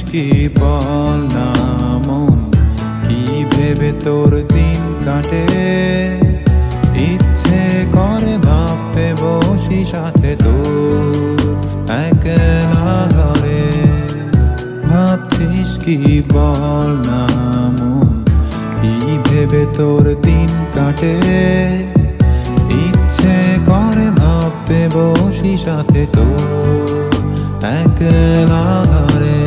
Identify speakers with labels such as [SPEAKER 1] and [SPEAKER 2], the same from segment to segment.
[SPEAKER 1] কি বল না মন, কি ভেবে তোর দিন কাটে? ইচ্ছে করে ভাবতে বসি সাথে তোর একলা ঘরে। ভাবছিস কি বল না মন, কি ভেবে তোর দিন কাটে? ইচ্ছে করে ভাবতে বসি সাথে তোর একলা ঘরে।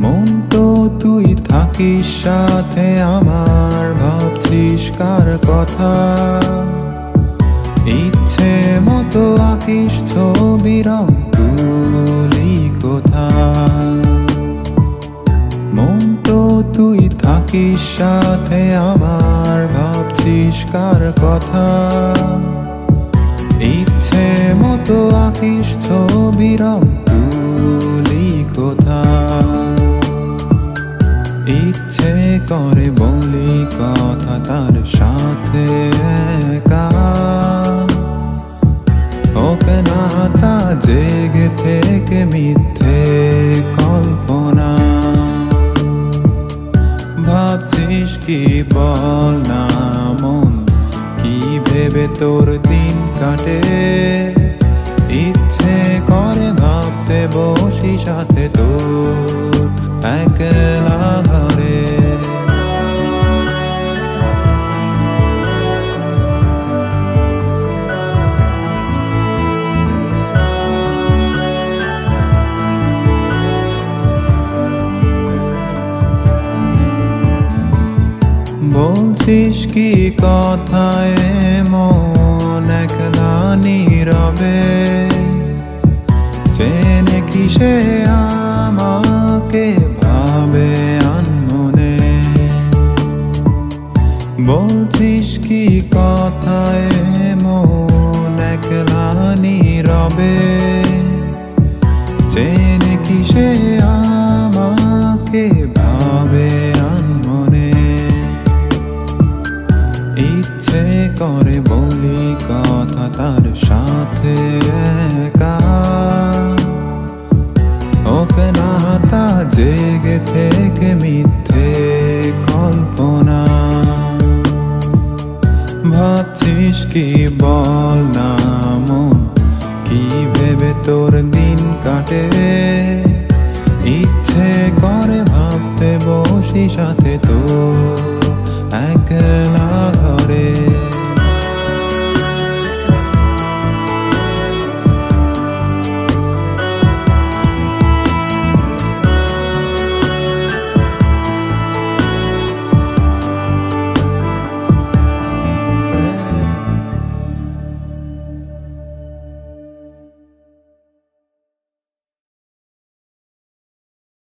[SPEAKER 1] মন তো তুই থাকিস সাথে আমার, ভাবছিস কার কথা? ইচ্ছে মতো আঁকিস ছবি রং তুলি কোথা? মন তো তুই থাকিস সাথে আমার, ভাবছিস কার কথা? ইচ্ছে মতো আঁকিস ছবি রং তুলি কোথা? ইচ্ছে করে বলি কথা তার সাথে একা, ওকে না তা জেগে থেকে মিথ্যে কল্পনা। ভাবছিস কি বল না মন, কি ভেবে তোর দিন কাটে? ইচ্ছে করে ভাবতে বসি সাথে তোর একলা ঘরে। বলছিস কি কথায় মন একলা নীরবে? চেনে কি সে আমাকে ভাবে আনমনে? বলছিস কি কথায় মন একলা নীরবে? চেনে কি সে আমাকে ভাবে আনমনে? ইচ্ছে করে বলি কথা তার সাথে একা, ওকে না তা জেগে থেকে মিথ্যে কল্পনা। ভাবছিস কি বল না মন, কি ভেবে তোর দিন কাটে? ইচ্ছে করে ভাবতে বসি সাথে তোর